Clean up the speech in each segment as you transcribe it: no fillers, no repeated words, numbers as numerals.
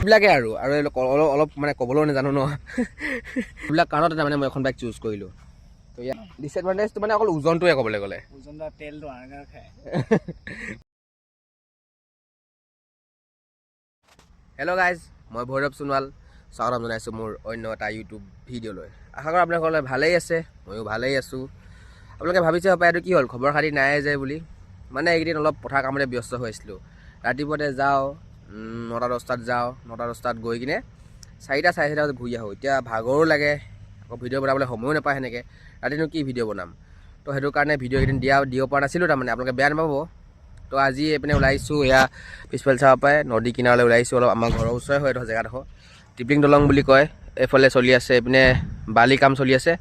এইবিলাকে আৰু অলপ মানে ক'বলৈও নাজানো ন এইবিলাক কাৰণত তাৰমানে মই এখন বাইক চুজ কৰিলোঁ। তো ইয়াত ডিছএডভান্টেজটো মানে অকল ওজনটোৱে ক'বলৈ গ'লে তেলটো আঙাৰ খায়। হেল্ল' গাইজ, মই ভৈৰৱ সোণোৱাল স্বাগতম জনাইছোঁ মোৰ অন্য এটা ইউটিউব ভিডিঅ'লৈ। আশা কৰোঁ আপোনালোকে ভালেই আছে, ময়ো ভালেই আছোঁ। আপোনালোকে ভাবিছে হপায় এইটো কি হ'ল, খবৰ খাতি নাই যে বুলি। মানে এইকেইদিন অলপ পথাৰ কামতে ব্যস্ত হৈ আছিলোঁ। ৰাতিপুৱাতে যাওঁ 9টা-10টাত যাওঁ, 9টা-10টাত গৈ কিনে 4টা-4:30 বজাত ঘূৰি আহোঁ। এতিয়া ভাগৰো লাগে, আকৌ ভিডিঅ' বনাবলৈ সময়ো নাপায় সেনেকৈ। ৰাতিনো কি ভিডিঅ' বনাম, তো সেইটো কাৰণে ভিডিঅ' কেইদিন দিব পৰা নাছিলোঁ। তাৰমানে আপোনালোকে বেয়া নাপাব। তো আজি এইপিনে ওলাইছোঁ, এয়া পিছফালে চাব পাৰে নদী কিনাৰলৈ ওলাইছোঁ। অলপ আমাৰ ঘৰৰ ওচৰে হয় এইটো জেগাডোখৰ, টিপলিং দলং বুলি কয়। এইফালে চলি আছে এইপিনে বালি কাম চলি আছে,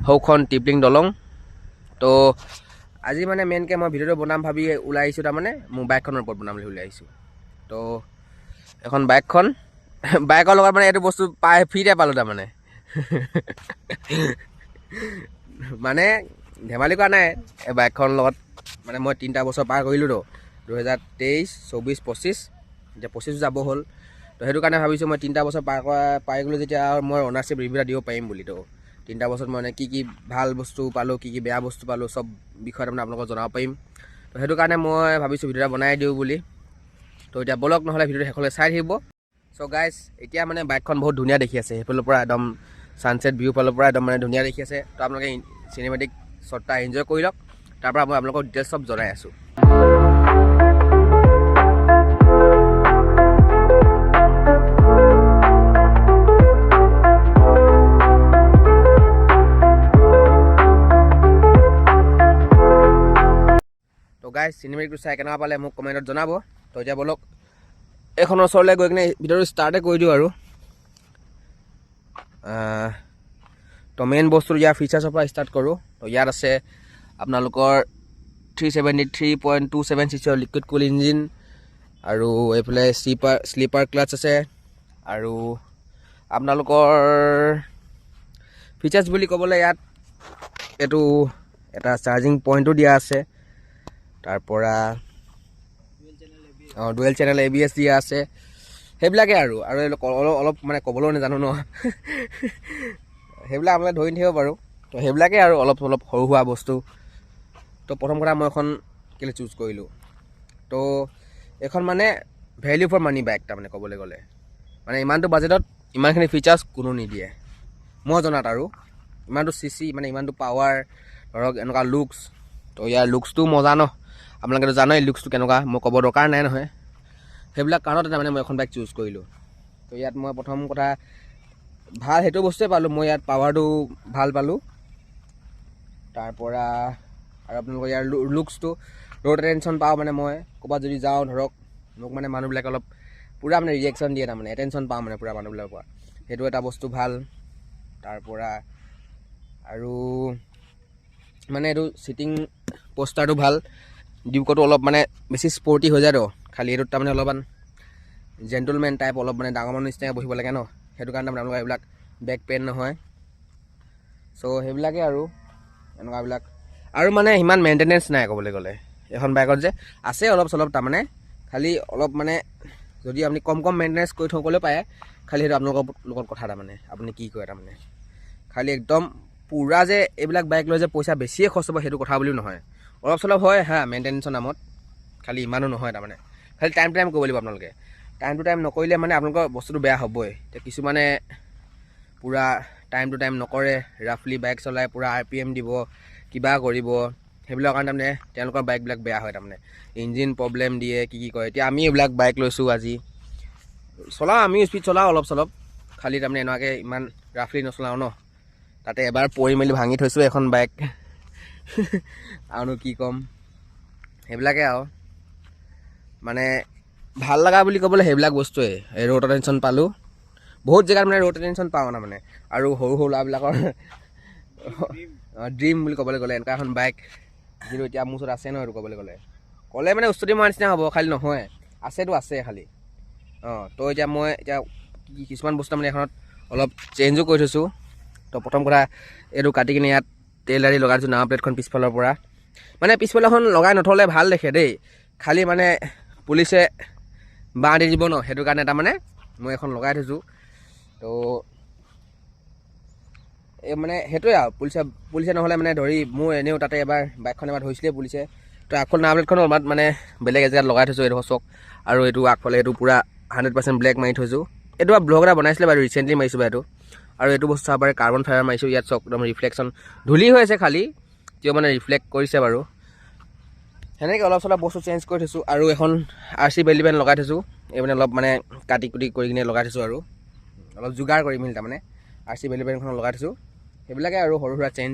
সৌখন টিপলিং দলং। তো আজি মানে মেইনকৈ মই ভিডিঅ'টো বনাম ভাবি ওলাই আহিছোঁ। তাৰমানে মোৰ বাইকখনৰ ওপৰত বনাম বুলি ওলাই আহিছোঁ। তো এখন বাইকৰ লগত মানে এইটো বস্তু ফ্ৰীতে পালোঁ তাৰমানে মানে ধেমালি কৰা নাই। এই বাইকখনৰ লগত মানে মই 3টা বছৰ পাৰ কৰিলোঁ তো, 2023, 24, 25, এতিয়া 25 যাব হ'ল। তো সেইটো কাৰণে ভাবিছোঁ মই 3টা বছৰ পাই গ'লোঁ যেতিয়া মই অনাৰশ্বিপ ৰিভিউ এটা দিব পাৰিম বুলি। তো 3টা বছৰত মই কি ভাল বস্তু পালোঁ, কি বেয়া বস্তু পালোঁ, চব বিষয়ে তাৰমানে আপোনালোকক জনাব পাৰিম। তো সেইটো কাৰণে মই ভাবিছোঁ ভিডিঅ' এটা বনাই দিওঁ বুলি। তো এতিয়া বলক নহ'লে ভিডিঅ'টো শেষলৈ চাই থাকিব। চ' গাইজ, এতিয়া মানে বাইকখন বহুত ধুনীয়া দেখি আছে। সেইফালৰ পৰা একদম ছানছেট ভিউ ফালৰ পৰা একদম মানে ধুনীয়া দেখি আছে। তো আপোনালোকে চিনেমেটিক শ্বটটা এনজয় কৰি লওক। তাৰপৰা মই আপোনালোকক ডিটেইলছ চব জনাই আছোঁ। তো গাইজ, চিনেমেটিকটো চাই কেনেকুৱা পালে মোক কমেণ্টত জনাব। তো এতিয়া বলক এইখনৰ ওচৰলৈ গৈ কিনে ভিডিঅ'টো ষ্টাৰ্টে কৰি দিওঁ আৰু। তো মেইন বস্তু ইয়াৰ ফিচাৰ্ছৰ পৰা ষ্টাৰ্ট কৰোঁ। তো ইয়াত আছে আপোনালোকৰ 373.27 চিচিৰ লিকুইড কুল ইঞ্জিন, আৰু এইফালে শ্লিপাৰ ক্লাছ আছে। আৰু আপোনালোকৰ ফিচাৰ্ছ বুলি ক'বলৈ ইয়াত এইটো এটা চাৰ্জিং পইণ্টো দিয়া আছে। তাৰপৰা ডুৱেল চেনেল ABS দিয়া আছে। সেইবিলাকে আৰু অলপ মানে ক'বলৈও নাজানো ন সেইবিলাক আপোনালোকে ধৰি থাকিব পাৰোঁ। তো সেইবিলাকে আৰু অলপ সৰু সুৰা বস্তু। তো প্ৰথম কথা মই এখন কেলৈ চুজ কৰিলোঁ, তো এইখন মানে ভেলিউ ফৰ মানি বাইক তাৰমানে ক'বলৈ গ'লে। মানে ইমানটো বাজেটত ইমানখিনি ফিচাৰ্ছ কোনো নিদিয়ে মই জনাত। আৰু ইমানটো চিচি মানে ইমানটো পাৱাৰ, ধৰক এনেকুৱা লুকছ। তো ইয়াৰ লুকছটোও মজা ন, আপোনালোকেতো জানেই লুকছটো কেনেকুৱা, মই ক'ব দৰকাৰ নাই নহয়। সেইবিলাক কাৰণতে তাৰমানে মই এখন বাইক চুজ কৰিলোঁ। তো ইয়াত মই প্ৰথম কথা ভাল সেইটো বস্তুৱে পালোঁ, মই ইয়াত পাৱাৰটো ভাল পালোঁ। তাৰপৰা আৰু আপোনালোকৰ ইয়াৰ লুকছটো, ৰ'ড এটেনশ্যন পাওঁ। মানে মই ক'ৰবাত যদি যাওঁ, ধৰক মোক মানে মানুহবিলাকে অলপ পূৰা মানে ৰিয়েকশ্যন দিয়ে, তাৰমানে এটেনশ্যন পাওঁ মানে পূৰা মানুহবিলাকৰ পৰা, সেইটো এটা বস্তু ভাল। তাৰপৰা আৰু মানে এইটো ছিটিং পষ্টাৰটো ভাল। ডিউকটো অলপ মানে বেছি স্পৰ্টি হৈ যায় তো, খালি এইটোত তাৰমানে অলপমান জেণ্টলমেন টাইপ, অলপ মানে ডাঙৰ মানুহ নিচিনাকৈ বহিব লাগে ন, সেইটো কাৰণে তাৰমানে আপোনালোকৰ এইবিলাক বেক পেইন নহয়। চ' সেইবিলাকে আৰু এনেকুৱাবিলাক। আৰু মানে ইমান মেইনটেনেঞ্চ নাই ক'বলৈ গ'লে এখন বাইকত, যে আছে অলপ চলপ তাৰমানে, খালি অলপ মানে যদি আপুনি কম মেইনটেনেঞ্চ কৰি থ'বলৈ পাৰে, খালি সেইটো আপোনালোকৰ লগত কথা। তাৰমানে আপুনি কি কৰে, তাৰমানে খালি একদম পূৰা যে এইবিলাক বাইক লৈ যে পইচা বেছিয়ে খৰচ হ'ব সেইটো কথা বুলিও নহয়। অলপ চলপ হয় মেইনটেনেঞ্চৰ নামত, খালি ইমানো নহয়। তাৰমানে খালি টাইম টু টাইম কৰিব লাগিব আপোনালোকে। টাইম টু টাইম নকৰিলে মানে আপোনালোকৰ বস্তুটো বেয়া হ'বই। এতিয়া কিছুমানে পূৰা টাইম টু টাইম নকৰে, ৰাফলি বাইক চলাই পূৰা RPM দিব, কিবা কৰিব, সেইবিলাকৰ কাৰণে তাৰমানে তেওঁলোকৰ বাইকবিলাক বেয়া হয়। তাৰমানে ইঞ্জিন প্ৰব্লেম দিয়ে, কি কৰে। এতিয়া আমি এইবিলাক বাইক লৈছোঁ, আজি চলাওঁ, আমি স্পীড চলাওঁ অলপ চলপ, খালি তাৰমানে এনেকুৱাকৈ ইমান ৰাফলি নচলাওঁ ন। তাতে এবাৰ পৰি মেলি ভাঙি থৈছোঁ এখন বাইক আৰুনো কি ক'ম। সেইবিলাকে আৰু মানে ভাল লগা বুলি ক'বলৈ সেইবিলাক বস্তুৱেই। এই ৰ'ড টেনশ্যন পালোঁ বহুত জেগাত, মানে ৰ'ড টেনশ্যন পাওঁ মানে। আৰু সৰু ল'ৰাবিলাকৰ ড্ৰিম বুলি ক'বলৈ গ'লে এনেকুৱা এখন বাইক, যিটো এতিয়া মোৰ ওচৰত আছে ন। এইটো ক'বলৈ ক'লে মানে উস্তুতি মৰা নিচিনা হ'ব, খালি নহয়, আছে খালি। তো এতিয়া মই কিছুমান বস্তু মানে এখনত অলপ চেঞ্জো কৰি থৈছোঁ। তো প্ৰথম কথা এইটো কাটি কিনে ইয়াত তেল দাৰি লগাই দিছোঁ, নাম্বাৰ প্লেটখন পিছফালৰ পৰা। মানে পিছফালৰখন লগাই নথ'লে ভাল দেখে দেই, খালি মানে পুলিচে বাঁহ দি দিব ন, সেইটো কাৰণে তাৰমানে মই এখন লগাই থৈছোঁ। তো এই মানে সেইটোৱে আৰু পুলিচে নহ'লে মানে ধৰি মোৰ এনেও তাতে এবাৰ বাইকখন এবাৰ ধৰিছিলে পুলিচে। তো আগফালে নাম্বাৰ প্লেটখন অলপমান মানে বেলেগ এজেগাত লগাই থৈছোঁ এইটো চক, আৰু এইটো আগফালে এইটো পূৰা 100% ব্লেক মাৰি থৈছোঁ। এইটো ব্লগ এটা বনাইছিলে বাৰু, ৰিচেণ্টলি মাৰিছোঁ বাৰু এইটো। আৰু এইটো বস্তু চাব পাৰে, কাৰ্বন ফাইবাৰ মাৰিছোঁ। ইয়াত চক একদম ৰিফ্লেকশ্যন, ধূলি হৈ আছে খালী, কিয় মানে ৰিফ্লেক্ট কৰিছে বাৰু। সেনেকৈ অলপ চলপ বস্তু চেঞ্জ কৰি থৈছোঁ। আৰু এখন RC বেলি পেন লগাই থৈছোঁ। এই মানে অলপ মানে কাটি কুটি কৰি কিনে লগাই থৈছোঁ, আৰু অলপ যোগাৰ কৰি মেলি তাৰমানে RC বেলি পেনখন লগাই থৈছোঁ। সেইবিলাকে আৰু সৰু সুৰা চেঞ্জ।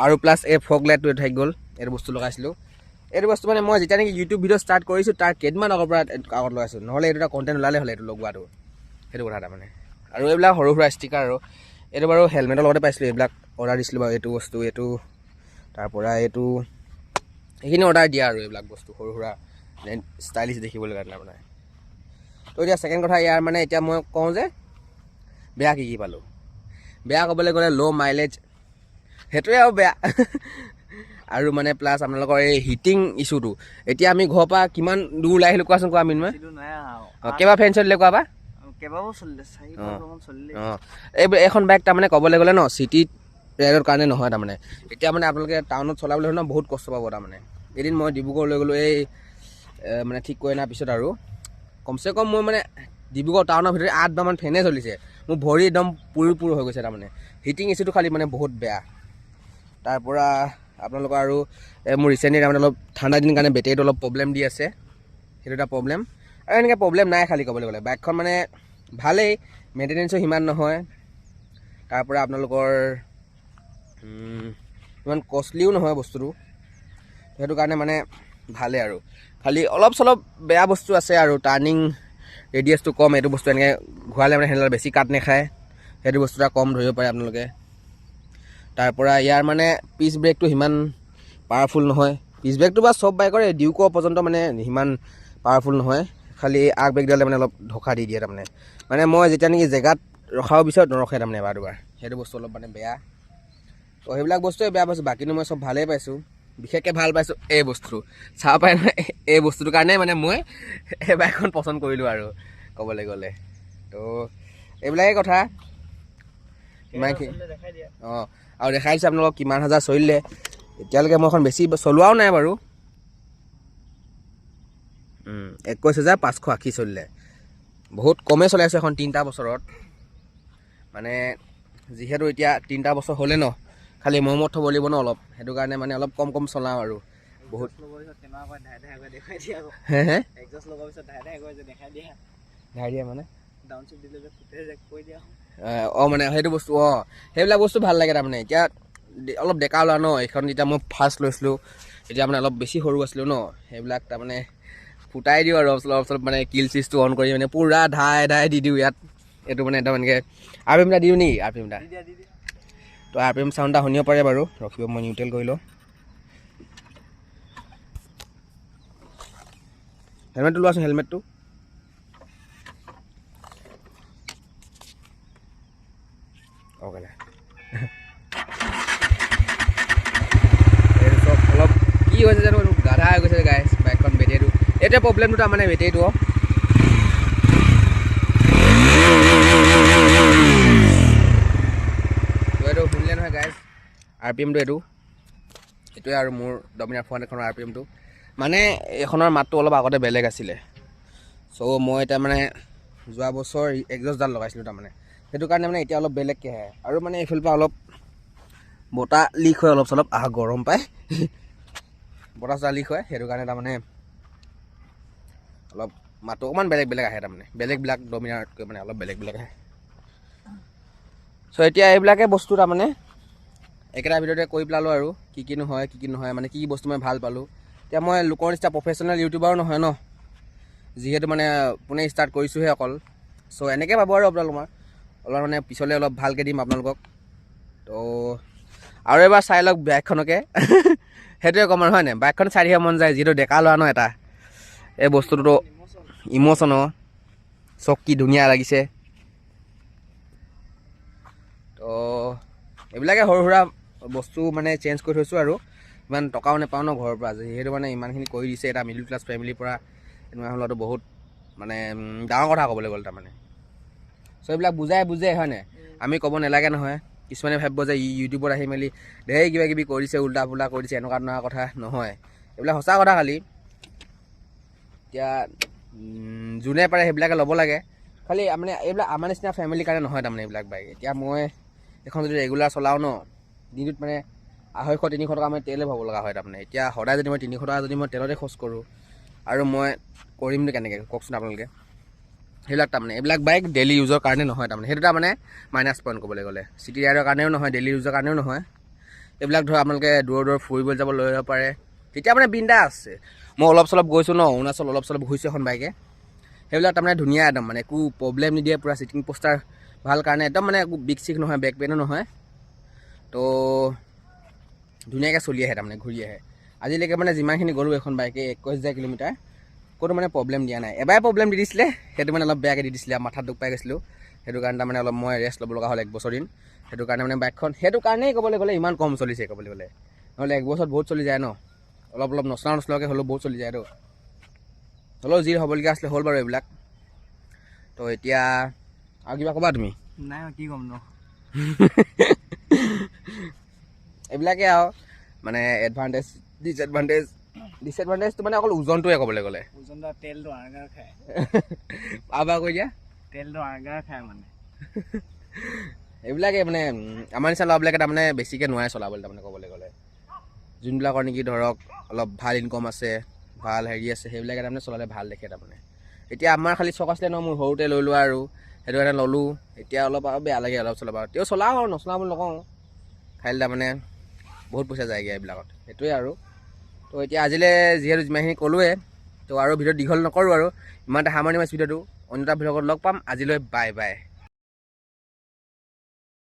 আৰু প্লাছ এই ফগ লাইটটো থাকি গ'ল, এইটো বস্তু লগাইছিলোঁ। এইটো বস্তু মানে মই যেতিয়া নেকি ইউটিউব ভিডিঅ' ষ্টাৰ্ট কৰিছোঁ তাৰ কেইদিনমান আগৰ পৰা আগত লগাইছোঁ, নহ'লে এইটো এটা কণ্টেণ্ট ওলালে হ'লে এইটো লগোৱাটো, সেইটো কথা তাৰমানে। আৰু এইবিলাক সৰু সুৰা ষ্টিকাৰ, আৰু এইটো বাৰু হেলমেটৰ লগতে পাইছিলোঁ। এইবিলাক অৰ্ডাৰ দিছিলোঁ বাৰু, এইটো বস্তু, এইটো তাৰপৰা এইটো, এইখিনি অৰ্ডাৰ দিয়া আৰু এইবিলাক বস্তু সৰু সুৰা ষ্টাইলিছ দেখিবলৈ কাৰণে তাৰমানে। তো এতিয়া ছেকেণ্ড কথা ইয়াৰ মানে এতিয়া মই কওঁ যে বেয়া কি কি পালোঁ। বেয়া ক'বলৈ গ'লে ল' মাইলেজ, সেইটোৱে আৰু বেয়া। আৰু মানে প্লাছ আপোনালোকৰ এই হিটিং ইছ্যুটো। এতিয়া আমি ঘৰৰ পৰা কিমান দূৰ ওলাই আহিলোঁ কোৱাচোন, কোৱা মিনময়? কেইবাৰ ফেন চলিলে কোৱা বা? এইখন বাইক তাৰমানে ক'বলৈ গ'লে ন, চিটিত ৰাইডৰ কাৰণে নহয় তাৰমানে। এতিয়া মানে আপোনালোকে টাউনত চলাবলৈ হ'লে ন বহুত কষ্ট পাব তাৰমানে। এদিন মই ডিব্ৰুগড় লৈ গ'লোঁ, এই মানে ঠিক কৰি অনাৰ পিছত, আৰু কমচে কম মই মানে ডিব্ৰুগড় টাউনৰ ভিতৰত 8 বাৰমান ফেনে চলিছে। মোৰ ভৰি একদম পুৰ হৈ গৈছে তাৰমানে। হিটিং ইছ্যুটো খালি মানে বহুত বেয়া। তাৰপৰা আপোনালোকৰ আৰু মোৰ ৰিচেণ্টলি তাৰমানে অলপ ঠাণ্ডা দিন কাৰণে বেটেৰীটো অলপ প্ৰব্লেম দি আছে, সেইটো এটা প্ৰব্লেম। আৰু এনেকৈ প্ৰব্লেম নাই খালি ক'বলৈ গ'লে। বাইকখন মানে ভালেই, মেইনটেনেঞ্চো সিমান নহয়। তাৰপৰা আপোনালোকৰ ইমান কষ্টলিও নহয় বস্তুটো, সেইটো কাৰণে মানে ভালেই। আৰু খালি অলপ চলপ বেয়া বস্তু আছে, আৰু টাৰ্ণিং ৰেডিয়াছটো কম। এইটো বস্তু এনেকৈ ঘূৰালে মানে হেণ্ডেল বেছি কাট নাখায়, সেইটো বস্তু এটা কম ধৰিব পাৰে আপোনালোকে। তাৰপৰা ইয়াৰ মানে পিচ ব্ৰেকটো সিমান পাৱাৰফুল নহয়। পিচ ব্ৰেকটো বা চব বাইকৰে, ডিউকৰ পৰ্যন্ত মানে সিমান পাৱাৰফুল নহয়। খালি আগ ব্ৰেকডালে মানে অলপ ধোকা দি দিয়ে তাৰমানে। মানে মই যেতিয়া নেকি জেগাত ৰখাব বিচাৰোঁ নৰখে তাৰমানে এবাৰ দুবাৰ, সেইটো বস্তু অলপ মানে বেয়া। তো সেইবিলাক বস্তুৱে বেয়া পাইছোঁ, বাকীনো মই চব ভালেই পাইছোঁ। বিশেষকৈ ভাল পাইছোঁ এই বস্তুটো, চাব পাৰে নহয়। এই বস্তুটোৰ কাৰণে মানে মই এই বাইকখন পচন্দ কৰিলোঁ আৰু ক'বলৈ গ'লে। তো এইবিলাকেই কথা ইমানখিনি। অঁ, আৰু দেখাই দিছোঁ আপোনালোকক কিমান হাজাৰ চলিলে। এতিয়ালৈকে মই এখন বেছি চলোৱাও নাই বাৰু, 21,580 চলিলে। বহুত কমেই চলাইছোঁ এখন 3টা বছৰত। মানে যিহেতু এতিয়া 3টা বছৰ হ'লে ন, খালি মৰমত থ'ব লাগিব ন অলপ, সেইটো কাৰণে মানে অলপ কম চলাওঁ আৰু বহুত। ধাই দিয়া মানে মানে সেইটো বস্তু, সেইবিলাক বস্তু ভাল লাগে তাৰমানে। এতিয়া অলপ ডেকা লোৱা ন, এইখন যেতিয়া মই ফাৰ্ষ্ট লৈছিলোঁ এতিয়া মানে অলপ বেছি সৰু আছিলোঁ ন, সেইবিলাক তাৰমানে ফুটাই দিওঁ আৰু অলপ চলপ মানে কিল চিজটো অন কৰি মানে পূৰা ধাই দি দিওঁ ইয়াত। এইটো মানে একদম এনেকৈ RPM এটা দিওঁ নেকি? RPM এটা তো RPM চাউণ্ড এটা শুনিব পাৰে বাৰু, ৰখিব মই নিউট্ৰেল কৰি লওঁ। হেলমেটটো লোৱাচোন, হেলমেটটো। অ'কে এইটো চব অলপ কি হৈছে জানো, গাধা হৈ গৈছে গাইছ বাইকখন। বেটেৰীটো এইটোৱে প্ৰব্লেমটো তাৰমানে, বেটেৰীটো। এইটো শুনিলে নহয় গাইছ, RPMটো এইটোৱে আৰু মোৰ ডমিনাৰ 400খনৰ RPMটো। মানে এইখনৰ মাতটো অলপ আগতে বেলেগ আছিলে। চ' মই এতিয়া মানে যোৱা বছৰ এক্সজষ্টডাল লগাইছিলোঁ তাৰমানে, সেইটো কাৰণে মানে এতিয়া অলপ বেলেগকৈ আহে। আৰু মানে এইফালৰ পৰা অলপ বতাহ লিক হয়, অলপ চলপ গৰম পায়, বতাহ চতাহ লিক হয়, সেইটো কাৰণে তাৰমানে অলপ মাতটো অকণমান বেলেগ আহে তাৰমানে। বেলেগবিলাক ডমিনাৰতকৈ মানে অলপ বেলেগ আহে। চ' এতিয়া এইবিলাকে বস্তু তাৰমানে একেটা ভিডিঅ'তে কৰি পেলালোঁ, আৰু কি নহয় মানে কি বস্তু মই ভাল পালোঁ। এতিয়া মই লোকৰ নিচিনা প্ৰফেশ্যনেল ইউটিউবাৰো নহয় ন, যিহেতু মানে পোনে ষ্টাৰ্ট কৰিছোঁহে অকল। চ' এনেকৈ পাব আৰু আপোনালোকৰ অলপ মানে পিছলৈ অলপ ভালকৈ দিম আপোনালোকক। তো আৰু এবাৰ চাই লওক বাইকখনকে, সেইটোৱে ক'ম আৰু হয় নাই। বাইকখন চাই থাকিব মন যায়, যিহেতু ডেকা লোৱা ন এটা। এই বস্তুটোতো ইম'চন, চক কি ধুনীয়া লাগিছে। তো এইবিলাকে সৰু সুৰা বস্তু মানে চেঞ্জ কৰি থৈছোঁ, আৰু ইমান টকাও নাপাওঁ ন ঘৰৰ পৰা, যিহেতু মানে ইমানখিনি কৰি দিছে। এটা মিডল ক্লাছ ফেমিলিৰ পৰা তেনেকুৱা হ'লেতো বহুত মানে ডাঙৰ কথা ক'বলৈ গ'ল তাৰমানে চ' এইবিলাক বুজে হয় নাই আমি ক'ব নালাগে নহয় কিছুমানে ভাবিব যে ইউটিউবত আহি মেলি ধেৰ কিবা কিবি কৰিছে উল্টা পুল্টা কৰিছে এনেকুৱা তেনেকুৱা কথা নহয় এইবিলাক সঁচা কথা খালি এতিয়া যোনে পাৰে সেইবিলাকে ল'ব লাগে খালি মানে এইবিলাক আমাৰ নিচিনা ফেমিলিৰ কাৰণে নহয় তাৰমানে এইবিলাক বাইক এতিয়া মই এখন যদি ৰেগুলাৰ চলাওঁ ন দিনটোত মানে 250-300 টকা মানে তেলে ভৰাব লগা হয় তাৰমানে এতিয়া সদায় যদি মই 300 টকা যদি মই তেলতে খৰচ কৰোঁ আৰু মই কৰিমনো কেনেকৈ কওকচোন আপোনালোকে সেইবিলাক তাৰমানে এইবিলাক বাইক ডেইলি ইউজৰ কাৰণে নহয় তাৰমানে সেইটো তাৰমানে মাইনাছ পইণ্ট ক'বলৈ গ'লে চিটি ৰাইডৰ কাৰণেও নহয় ডেইলি ইউজৰ কাৰণেও নহয় এইবিলাক ধৰক আপোনালোকে দূৰ ফুৰিবলৈ যাব লৈ যাব পাৰে তেতিয়া মানে বিন্দাছ আছে মই অলপ চলপ গৈছোঁ ন অৰুণাচল অলপ চলপ ঘূৰিছোঁ এখন বাইকে সেইবিলাক তাৰমানে ধুনীয়া একদম মানে একো প্ৰব্লেম নিদিয়ে পূৰা চিটিং পষ্টাৰ ভাল কাৰণে একদম মানে একো বিগ চিক নহয় বেক পেইনো নহয় তো ধুনীয়াকৈ চলি আহে তাৰমানে ঘূৰি আহে আজিলৈকে মানে যিমানখিনি গ'লোঁ এখন বাইকে 21,000 কিলোমিটাৰ ক'তো মানে প্ৰব্লেম দিয়া নাই এবাৰ প্ৰব্লেম দি দিছিলে সেইটো মানে অলপ বেয়াকৈ দি দিছিলে মাথাত দুখ পাই গৈছিলোঁ সেইটো কাৰণে তাৰমানে অলপ মই ৰেষ্ট ল'ব লগা হ'ল 1 বছৰ দিন সেইটো কাৰণে মানে বাইকখন সেইটো কাৰণেই ক'বলৈ গ'লে ইমান কম চলিছে ক'বলৈ গ'লে নহ'লে 1 বছৰত বহুত চলি যায় ন অলপ নচলাকৈ হ'লেও বহুত চলি যায়তো হ'লেও যি হ'বলগীয়া আছিলে হ'ল বাৰু এইবিলাক তো এতিয়া আৰু কিবা ক'বা তুমি নাই কি ক'ম ন এইবিলাকে আৰু মানে এডভান্টেজ ডিছএডভান্টেজটো মানে অকল ওজনটোৱে ক'বলৈ গ'লে ওজনটো তেলটো আগাৰ খায় পাবা কৈ দিয়া তেলটো আগাৰ খায় মানে এইবিলাকে মানে আমাৰ নিচিনা ল'ৰাবিলাকে তাৰমানে বেছিকৈ নোৱাৰে চলাবলৈ তাৰমানে ক'বলৈ গ'লে যোনবিলাকৰ নেকি ধৰক অলপ ভাল ইনকম আছে ভাল হেৰি আছে সেইবিলাকে তাৰমানে চলালে ভাল দেখে তাৰমানে এতিয়া আমাৰ খালি চখ আছিলে ন মোৰ সৰুতে লৈ লোৱা আৰু সেইটো কাৰণে ল'লোঁ এতিয়া অলপ আৰু বেয়া লাগে অলপ চলাব আৰু তেওঁ চলাওঁ আৰু নচলাওঁ বুলি নকওঁ খালি তাৰমানে বহুত পইচা যায়গৈ এইবিলাকত সেইটোৱে আৰু তো এতিয়া আজিলৈ যিহেতু যিমানখিনি ক'লোৱে তো আৰু ভিডিঅ' দীঘল নকৰোঁ আৰু ইমানতে সামৰণি মাৰিছোঁ ভিডিঅ'টো অন্য এটা ভিডিঅ'ত লগ পাম আজিলৈ বাই বাই